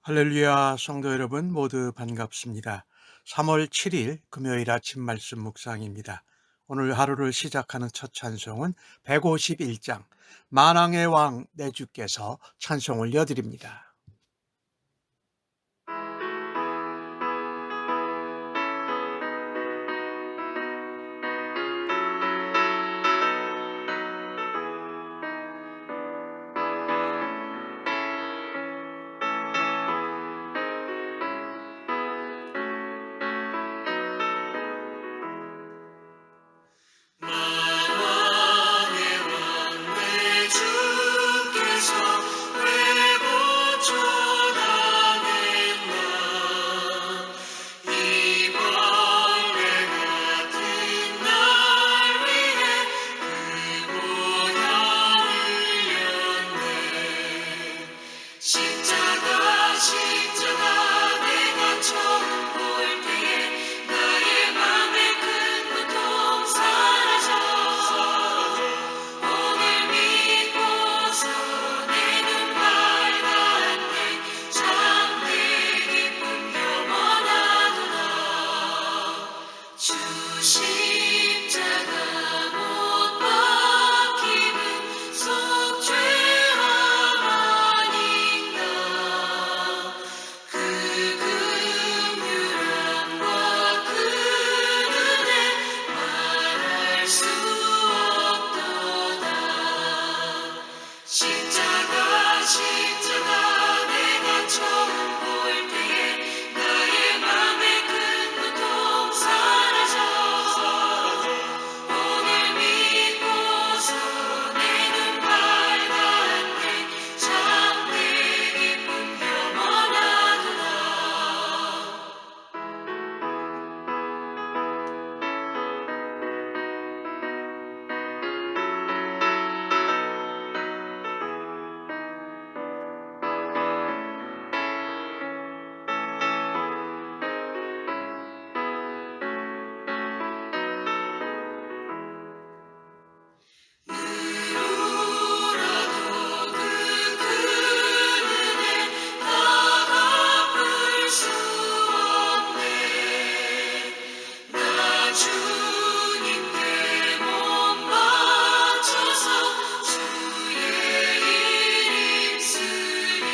할렐루야, 성도 여러분 모두 반갑습니다. 3월 7일 금요일 아침 말씀 묵상입니다. 오늘 하루를 시작하는 첫 찬송은 151장 만왕의 왕 내 주께서 찬송을 이어드립니다. 만왕의 왕 내 주께서 외고 전하겠나. 이 벌레 같은 날 위해 그 보혈을 흘렸네. 십자가 내가 처음 볼 때에 나의 맘의 큰 고통 사라져. 오늘 믿고서 내 눈 밝았네. 참내 기쁨 영원하도다. 주 십자가 못 박힘은 속죄함 아닌가. 그 긍휼함과 그 은혜 말할 수 없도다. 십자가 내가 처음 볼 때에 나의 맘의 큰 고통 사라져. 오늘 믿고서 내 눈 밝았네. 참내 기쁨 영원하도다. 누구라도 그 큰 은혜 다 갚을 수 없네. 나 주님께 몸 바쳐서 주의 일 입으리.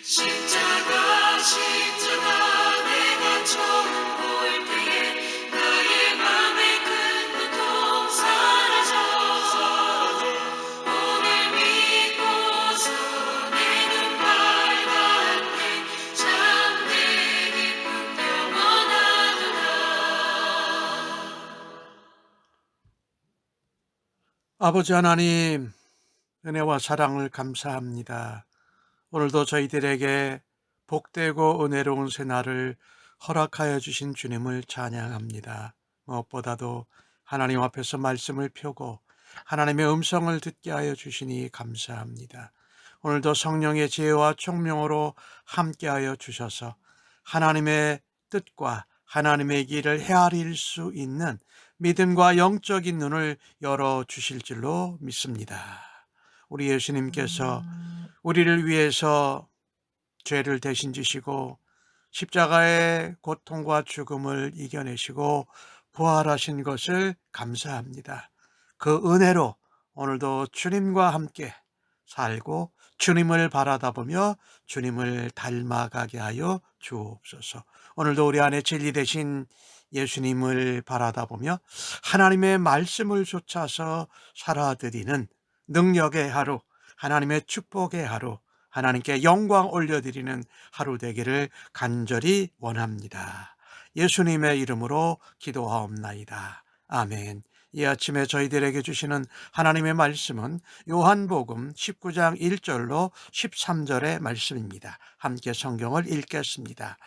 십자가 내가 처음 볼 때에 나의 맘의 큰 고통 사라져. 오늘 믿고서 내 눈 밝았네. 참내 기쁨 영원하도다. 아버지 하나님, 은혜와 사랑을 감사합니다. 오늘도 저희들에게 복되고 은혜로운 새날을 허락하여 주신 주님을 찬양합니다. 무엇보다도 하나님 앞에서 말씀을 펴고 하나님의 음성을 듣게 하여 주시니 감사합니다. 오늘도 성령의 지혜와 총명으로 함께하여 주셔서 하나님의 뜻과 하나님의 길을 헤아릴 수 있는 믿음과 영적인 눈을 열어 주실 줄로 믿습니다. 우리 예수님께서 우리를 위해서 죄를 대신 지시고 십자가의 고통과 죽음을 이겨내시고 부활하신 것을 감사합니다. 그 은혜로 오늘도 주님과 함께 살고 주님을 바라다보며 주님을 닮아가게 하여 주옵소서. 오늘도 우리 안에 진리 되신 예수님을 바라다보며 하나님의 말씀을 좇아서 살아드리는 능력의 하루, 하나님의 축복의 하루, 하나님께 영광 올려드리는 하루 되기를 간절히 원합니다. 예수님의 이름으로 기도하옵나이다. 아멘. 이 아침에 저희들에게 주시는 하나님의 말씀은 요한복음 19장 1절로 13절의 말씀입니다. 함께 성경을 읽겠습니다.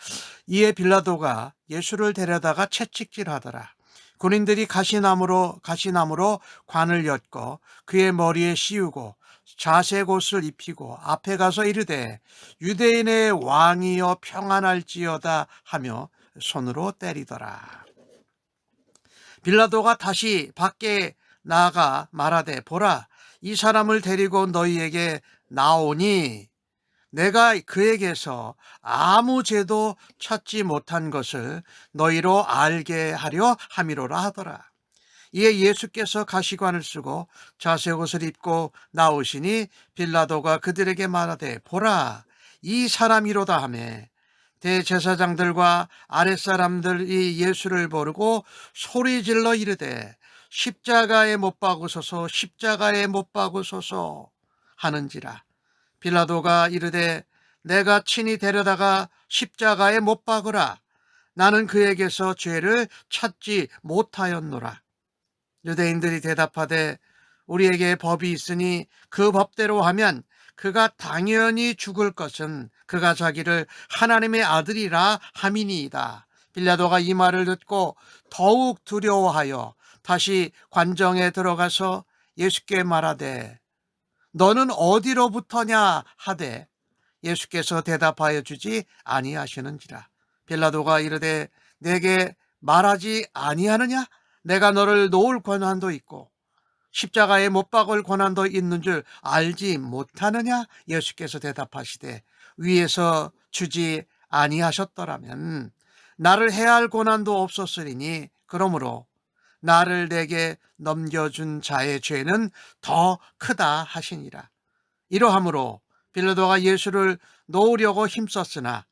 이에 빌라도가 예수를 데려다가 채찍질하더라. 군인들이 가시나무로 관을 엮고 그의 머리에 씌우고 자색옷을 입히고 앞에 가서 이르되 유대인의 왕이여 평안할지어다 하며 손으로 때리더라. 빌라도가 다시 밖에 나가 말하되 보라, 이 사람을 데리고 너희에게 나오니 내가 그에게서 아무 죄도 찾지 못한 것을 너희로 알게 하려 함이로라 하더라. 이에 예수께서 가시관을 쓰고 자색옷을 입고 나오시니 빌라도가 그들에게 말하되 보라 이 사람이로다 하매 대제사장들과 아랫사람들이 예수를 모르고 소리질러 이르되 십자가에 못 박으소서 십자가에 못 박으소서 하는지라. 빌라도가 이르되 내가 친히 데려다가 십자가에 못 박으라. 나는 그에게서 죄를 찾지 못하였노라. 유대인들이 대답하되 우리에게 법이 있으니 그 법대로 하면 그가 당연히 죽을 것은 그가 자기를 하나님의 아들이라 함이니이다. 빌라도가 이 말을 듣고 더욱 두려워하여 다시 관정에 들어가서 예수께 말하되 너는 어디로부터냐 하되 예수께서 대답하여 주지 아니하시는지라. 빌라도가 이르되 내게 말하지 아니하느냐? 내가 너를 놓을 권한도 있고 십자가에 못 박을 권한도 있는 줄 알지 못하느냐? 예수께서 대답하시되 위에서 주지 아니하셨더라면 나를 해할 권한도 없었으리니 그러므로 나를 내게 넘겨준 자의 죄는 더 크다 하시니라. 이러함으로 빌라도가 예수를 놓으려고 힘썼으나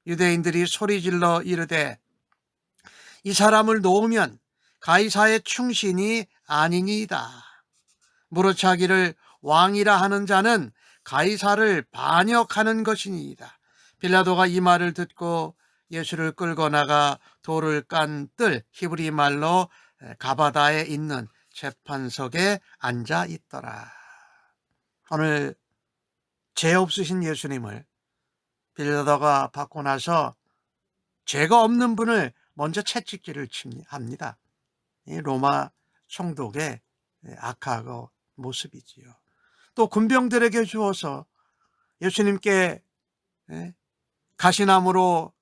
유대인들이 소리질러 이르되 이 사람을 놓으면 가이사의 충신이 아니니이다. 무릇 자기를 왕이라 하는 자는 가이사를 반역하는 것이니이다. 빌라도가 이 말을 듣고 예수를 끌고 나가 돌을 깐 뜰 히브리 말로 가바다에 있는 재판석에 앉아 있더라. 오늘 죄 없으신 예수님을 빌라도가 받고 나서 죄가 없는 분을 먼저 채찍질을 합니다. 이 로마 총독의 악하고 모습이지요. 또 군병들에게 주어서 예수님께 가시나무로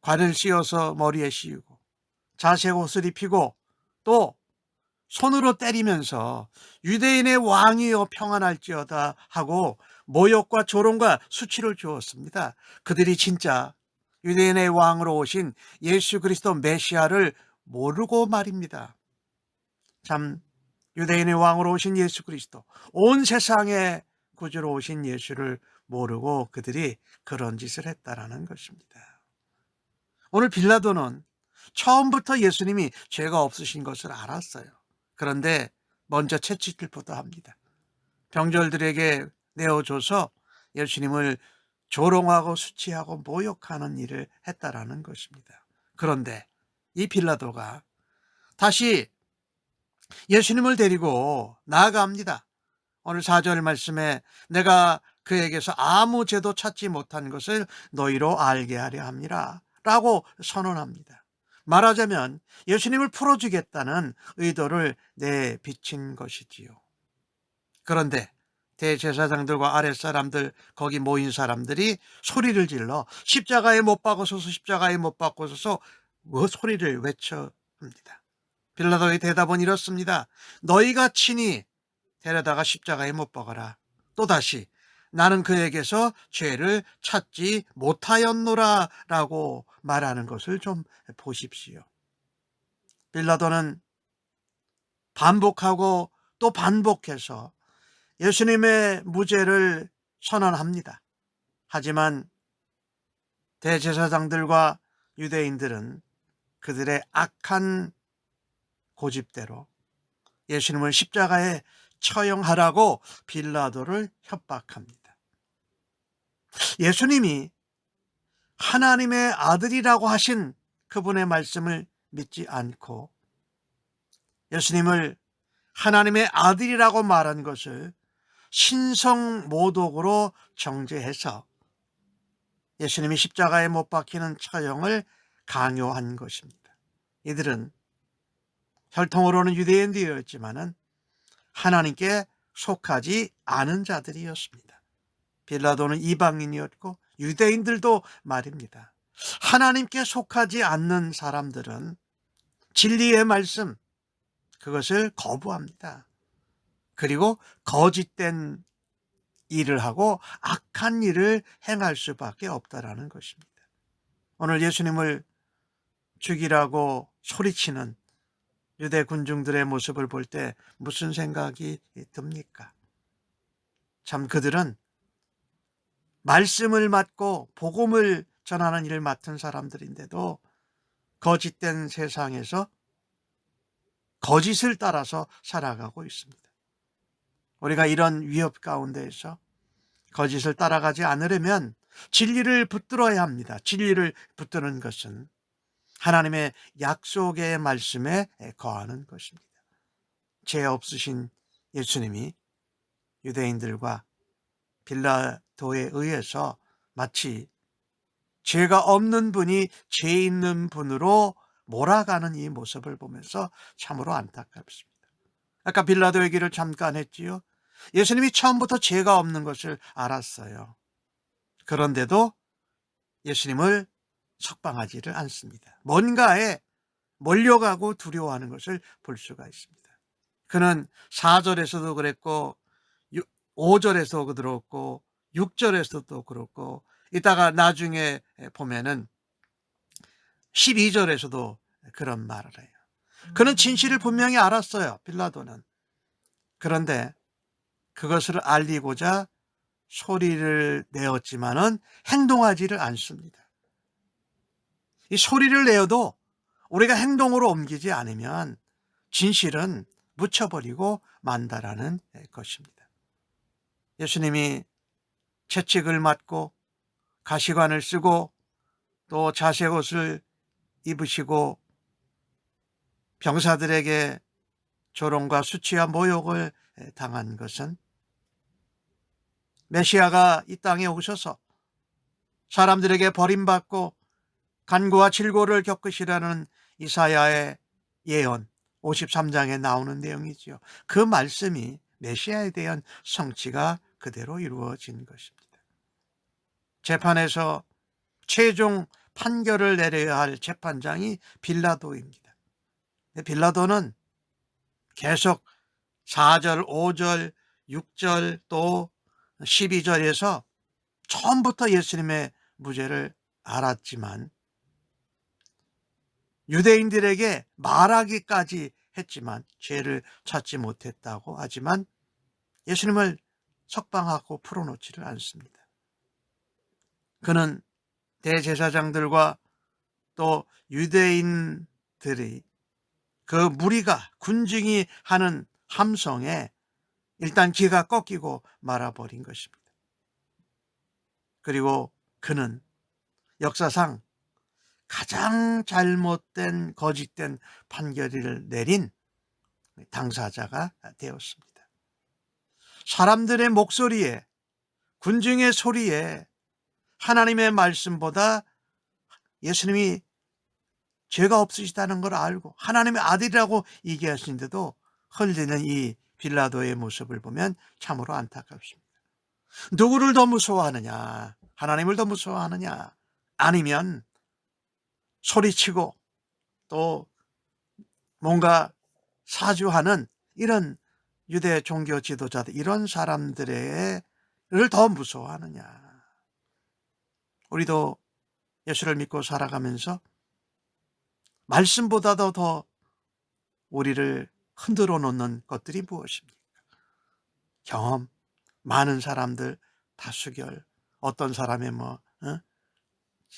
관을 씌워서 머리에 씌우고 자색 옷을 입히고 또 손으로 때리면서 유대인의 왕이여 평안할지어다 하고 모욕과 조롱과 수치를 주었습니다. 그들이 진짜 유대인의 왕으로 오신 예수 그리스도 메시아를 모르고 말입니다. 참 유대인의 왕으로 오신 예수 그리스도, 온 세상에 구주로 오신 예수를 모르고 그들이 그런 짓을 했다라는 것입니다. 오늘 빌라도는 처음부터 예수님이 죄가 없으신 것을 알았어요. 그런데 먼저 채찍질부터 합니다. 병졸들에게 내어줘서 예수님을 조롱하고 수치하고 모욕하는 일을 했다라는 것입니다. 그런데 이 빌라도가 다시 예수님을 데리고 나아갑니다. 오늘 4절 말씀에 내가 그에게서 아무 죄도 찾지 못한 것을 너희로 알게 하려 함이라 라고 선언합니다. 말하자면 예수님을 풀어주겠다는 의도를 내비친 것이지요. 그런데 대제사장들과 아랫사람들 거기 모인 사람들이 소리를 질러 십자가에 못 박으소서 십자가에 못 박으소서 소리를 외쳐합니다. 빌라도의 대답은 이렇습니다. 너희가 친히 데려다가 십자가에 못 박아라. 또다시 나는 그에게서 죄를 찾지 못하였노라 라고 말하는 것을 좀 보십시오. 빌라도는 반복하고 또 반복해서 예수님의 무죄를 선언합니다. 하지만 대제사장들과 유대인들은 그들의 악한 고집대로 예수님을 십자가에 처형하라고 빌라도를 협박합니다. 예수님이 하나님의 아들이라고 하신 그분의 말씀을 믿지 않고 예수님을 하나님의 아들이라고 말한 것을 신성모독으로 정죄해서 예수님이 십자가에 못 박히는 처형을 강요한 것입니다. 이들은 혈통으로는 유대인들이었지만은 하나님께 속하지 않은 자들이었습니다. 빌라도는 이방인이었고 유대인들도 말입니다. 하나님께 속하지 않는 사람들은 진리의 말씀 그것을 거부합니다. 그리고 거짓된 일을 하고 악한 일을 행할 수밖에 없다라는 것입니다. 오늘 예수님을 죽이라고 소리치는 유대 군중들의 모습을 볼 때 무슨 생각이 듭니까? 참 그들은 말씀을 맡고 복음을 전하는 일을 맡은 사람들인데도 거짓된 세상에서 거짓을 따라서 살아가고 있습니다. 우리가 이런 위협 가운데에서 거짓을 따라가지 않으려면 진리를 붙들어야 합니다. 진리를 붙드는 것은 하나님의 약속의 말씀에 거하는 것입니다. 죄 없으신 예수님이 유대인들과 빌라도에 의해서 마치 죄가 없는 분이 죄 있는 분으로 몰아가는 이 모습을 보면서 참으로 안타깝습니다. 아까 빌라도 얘기를 잠깐 했지요. 예수님이 처음부터 죄가 없는 것을 알았어요. 그런데도 예수님을 석방하지를 않습니다. 뭔가에 몰려가고 두려워하는 것을 볼 수가 있습니다. 그는 4절에서도 그랬고 5절에서도 그렇고 6절에서도 그렇고 이따가 나중에 보면은 12절에서도 그런 말을 해요. 그는 진실을 분명히 알았어요. 빌라도는. 그런데 그것을 알리고자 소리를 내었지만은 행동하지를 않습니다. 이 소리를 내어도 우리가 행동으로 옮기지 않으면 진실은 묻혀버리고 만다라는 것입니다. 예수님이 채찍을 맞고 가시관을 쓰고 또 자색옷을 입으시고 병사들에게 조롱과 수치와 모욕을 당한 것은 메시아가 이 땅에 오셔서 사람들에게 버림받고 간구와 질고를 겪으시라는 이사야의 예언 53장에 나오는 내용이지요. 그 말씀이 메시아에 대한 성취가 그대로 이루어진 것입니다. 재판에서 최종 판결을 내려야 할 재판장이 빌라도입니다. 빌라도는 계속 4절, 5절, 6절 또 12절에서 처음부터 예수님의 무죄를 알았지만 유대인들에게 말하기까지 했지만 죄를 찾지 못했다고 하지만 예수님을 석방하고 풀어놓지를 않습니다. 그는 대제사장들과 또 유대인들이 그 무리가 군중이 하는 함성에 일단 귀가 꺾이고 말아버린 것입니다. 그리고 그는 역사상 가장 잘못된 거짓된 판결을 내린 당사자가 되었습니다. 사람들의 목소리에 군중의 소리에 하나님의 말씀보다 예수님이 죄가 없으시다는 걸 알고 하나님의 아들이라고 얘기하시는데도 흘리는 이 빌라도의 모습을 보면 참으로 안타깝습니다. 누구를 더 무서워하느냐? 하나님을 더 무서워하느냐? 아니면 소리치고 또 뭔가 사주하는 이런 유대 종교 지도자들 이런 사람들을 더 무서워하느냐? 우리도 예수를 믿고 살아가면서 말씀보다도 더 우리를 흔들어 놓는 것들이 무엇입니까? 경험, 많은 사람들 다수결, 어떤 사람의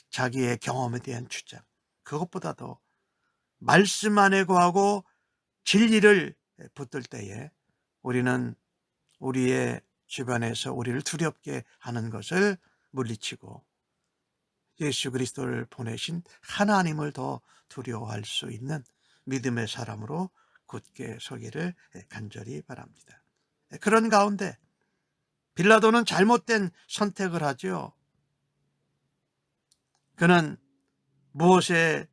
자기의 경험에 대한 주장, 그것보다도 말씀 안에 거하고 진리를 붙들 때에 우리는 우리의 주변에서 우리를 두렵게 하는 것을 물리치고 예수 그리스도를 보내신 하나님을 더 두려워할 수 있는 믿음의 사람으로 굳게 서기를 간절히 바랍니다. 그런 가운데 빌라도는 잘못된 선택을 하죠. 그는 무엇에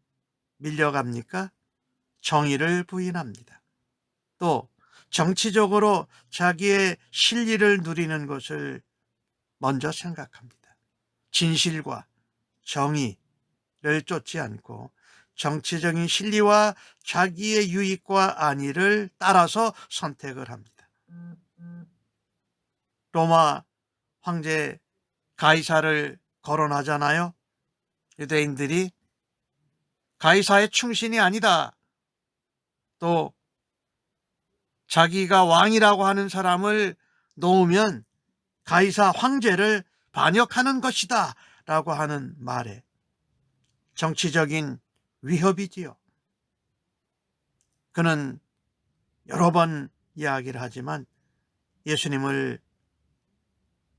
밀려갑니까? 정의를 부인합니다. 또 정치적으로 자기의 실리를 누리는 것을 먼저 생각합니다. 진실과 정의를 쫓지 않고 정치적인 실리와 자기의 유익과 안위를 따라서 선택을 합니다. 로마 황제 가이사를 거론하잖아요. 유대인들이 가이사의 충신이 아니다, 또 자기가 왕이라고 하는 사람을 놓으면 가이사 황제를 반역하는 것이다 라고 하는 말에 정치적인 위협이지요. 그는 여러 번 이야기를 하지만 예수님을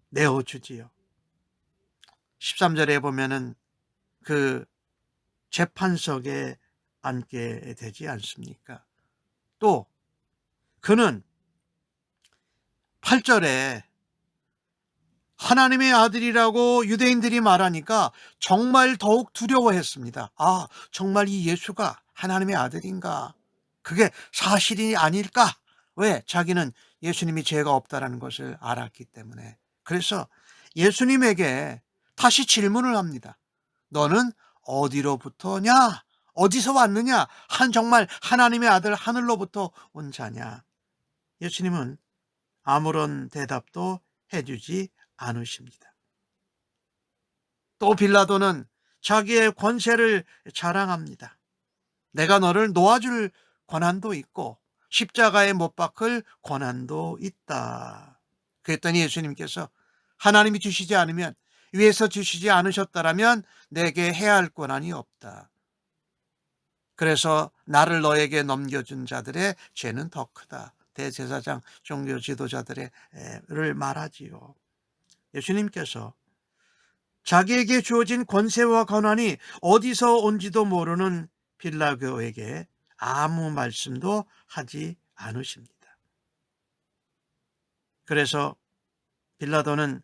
내어주지요. 13절에 보면은 그 재판석에 앉게 되지 않습니까? 또 그는 8절에 하나님의 아들이라고 유대인들이 말하니까 정말 더욱 두려워했습니다. 아, 정말 이 예수가 하나님의 아들인가? 그게 사실이 아닐까? 왜? 자기는 예수님이 죄가 없다라는 것을 알았기 때문에. 그래서 예수님에게 다시 질문을 합니다. 너는 어디로부터냐? 어디서 왔느냐? 정말 하나님의 아들 하늘로부터 온 자냐? 예수님은 아무런 대답도 해주지 않으십니다. 또 빌라도는 자기의 권세를 자랑합니다. 내가 너를 놓아줄 권한도 있고 십자가에 못 박을 권한도 있다. 그랬더니 예수님께서 하나님이 주시지 않으면, 위에서 주시지 않으셨다라면 내게 해야 할 권한이 없다. 그래서 나를 너에게 넘겨준 자들의 죄는 더 크다. 대제사장, 종교 지도자들을 말하지요. 예수님께서 자기에게 주어진 권세와 권한이 어디서 온지도 모르는 빌라도에게 아무 말씀도 하지 않으십니다. 그래서 빌라도는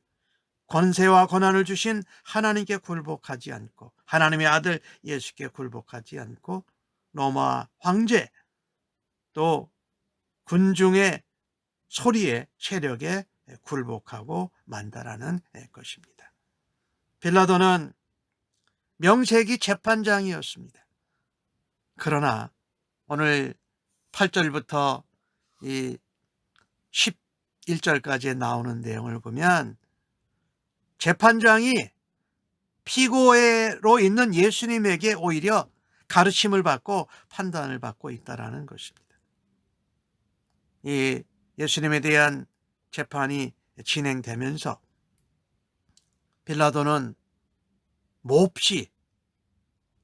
권세와 권한을 주신 하나님께 굴복하지 않고, 하나님의 아들 예수께 굴복하지 않고 로마 황제, 또 군중의 소리에, 세력에 굴복하고 만다라는 것입니다. 빌라도는 명색이 재판장이었습니다. 그러나 오늘 8절부터 이 11절까지 나오는 내용을 보면 재판장이 피고로 있는 예수님에게 오히려 가르침을 받고 판단을 받고 있다는 것입니다. 이 예수님에 대한 재판이 진행되면서 빌라도는 몹시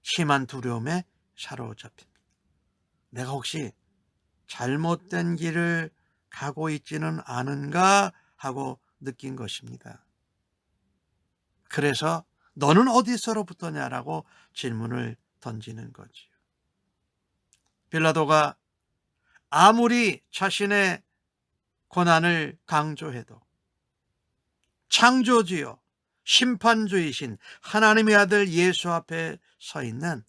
심한 두려움에 사로잡힙니다. 내가 혹시 잘못된 길을 가고 있지는 않은가 하고 느낀 것입니다. 그래서 너는 어디서로부터냐라고 질문을 던지는 거지요. 빌라도가 아무리 자신의 고난을 강조해도 창조주요 심판주이신 하나님의 아들 예수 앞에 서 있는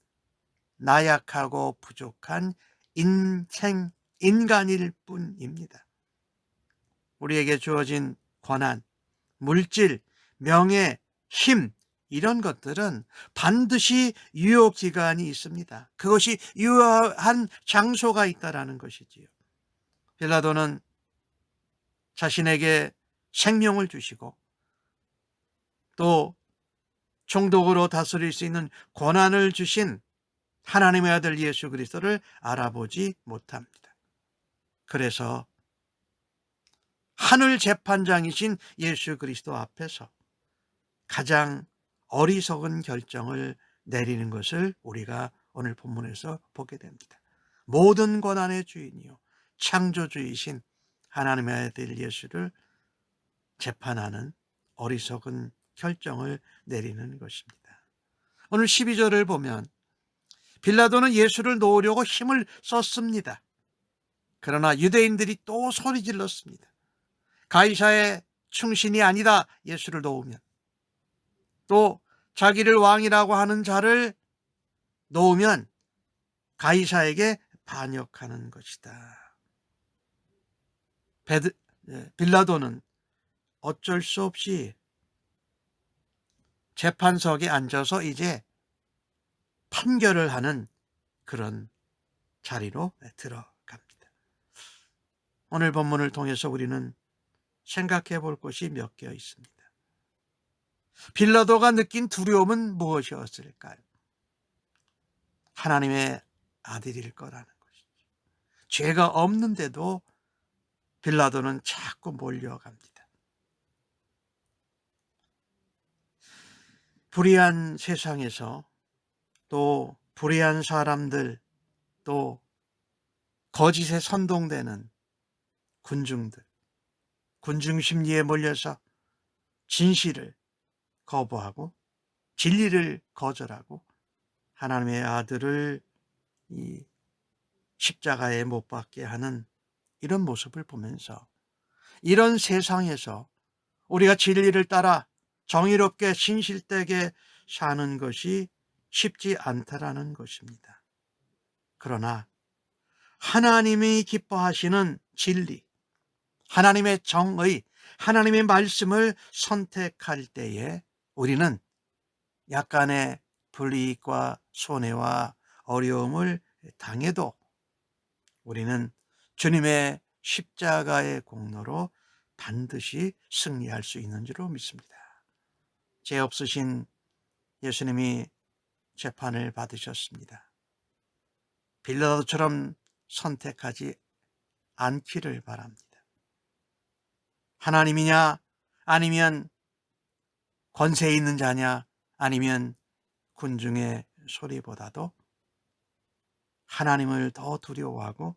나약하고 부족한 인간일 뿐입니다. 우리에게 주어진 권한, 물질, 명예, 힘, 이런 것들은 반드시 유효기간이 있습니다. 그것이 유효한 장소가 있다라는 것이지요. 빌라도는 자신에게 생명을 주시고 또 총독으로 다스릴 수 있는 권한을 주신 하나님의 아들 예수 그리스도를 알아보지 못합니다. 그래서 하늘 재판장이신 예수 그리스도 앞에서 가장 어리석은 결정을 내리는 것을 우리가 오늘 본문에서 보게 됩니다. 모든 권한의 주인이요 창조주이신 하나님의 아들 예수를 재판하는 어리석은 결정을 내리는 것입니다. 오늘 12절을 보면 빌라도는 예수를 놓으려고 힘을 썼습니다. 그러나 유대인들이 또 소리 질렀습니다. 가이사의 충신이 아니다, 예수를 놓으면. 또 자기를 왕이라고 하는 자를 놓으면 가이사에게 반역하는 것이다. 빌라도는 어쩔 수 없이 재판석에 앉아서 이제 판결을 하는 그런 자리로 들어갑니다. 오늘 본문을 통해서 우리는 생각해 볼 것이 몇 개 있습니다. 빌라도가 느낀 두려움은 무엇이었을까요? 하나님의 아들일 거라는 것이죠. 죄가 없는데도 빌라도는 자꾸 몰려갑니다. 불의한 세상에서, 또 불의한 사람들, 또 거짓에 선동되는 군중들, 군중 심리에 몰려서 진실을 거부하고 진리를 거절하고 하나님의 아들을 이 십자가에 못 박게 하는 이런 모습을 보면서, 이런 세상에서 우리가 진리를 따라 정의롭게 신실되게 사는 것이 쉽지 않다라는 것입니다. 그러나 하나님이 기뻐하시는 진리, 하나님의 정의, 하나님의 말씀을 선택할 때에 우리는 약간의 불이익과 손해와 어려움을 당해도 우리는 주님의 십자가의 공로로 반드시 승리할 수 있는 줄로 믿습니다. 죄 없으신 예수님이 재판을 받으셨습니다. 빌라도처럼 선택하지 않기를 바랍니다. 하나님이냐, 아니면 권세 있는 자냐, 아니면 군중의 소리보다도 하나님을 더 두려워하고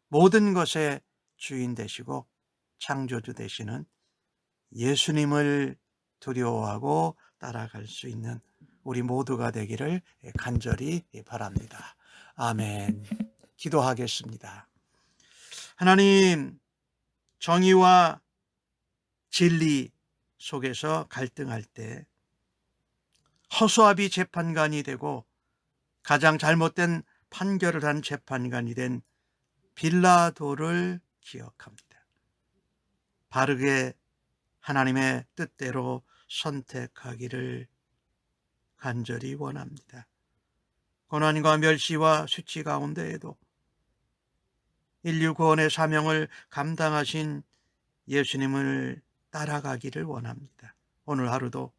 모든 것의 주인 되시고 창조주 되시는 예수님을 두려워하고 따라갈 수 있는 우리 모두가 되기를 간절히 바랍니다. 아멘. 기도하겠습니다. 하나님, 정의와 진리 속에서 갈등할 때 허수아비 재판관이 되고 가장 잘못된 판결을 한 재판관이 된 빌라도를 기억합니다. 바르게 하나님의 뜻대로 선택하기를 간절히 원합니다. 고난과 멸시와 수치 가운데에도 인류 구원의 사명을 감당하신 예수님을 따라가기를 원합니다. 오늘 하루도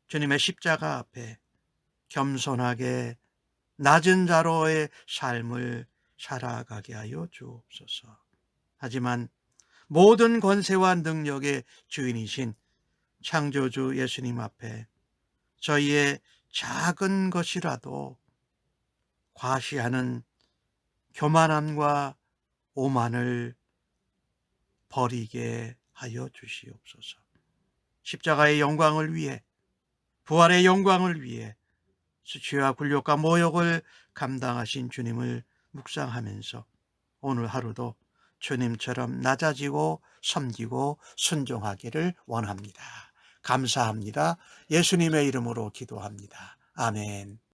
주님의 십자가 앞에 겸손하게 낮은 자로의 삶을 살아가게 하여 주옵소서. 하지만 모든 권세와 능력의 주인이신 창조주 예수님 앞에 저희의 작은 것이라도 과시하는 교만함과 오만을 버리게 하여 주시옵소서. 십자가의 영광을 위해, 부활의 영광을 위해 수치와 굴욕과 모욕을 감당하신 주님을 묵상하면서 오늘 하루도 주님처럼 낮아지고 섬기고 순종하기를 원합니다. 감사합니다. 예수님의 이름으로 기도합니다. 아멘.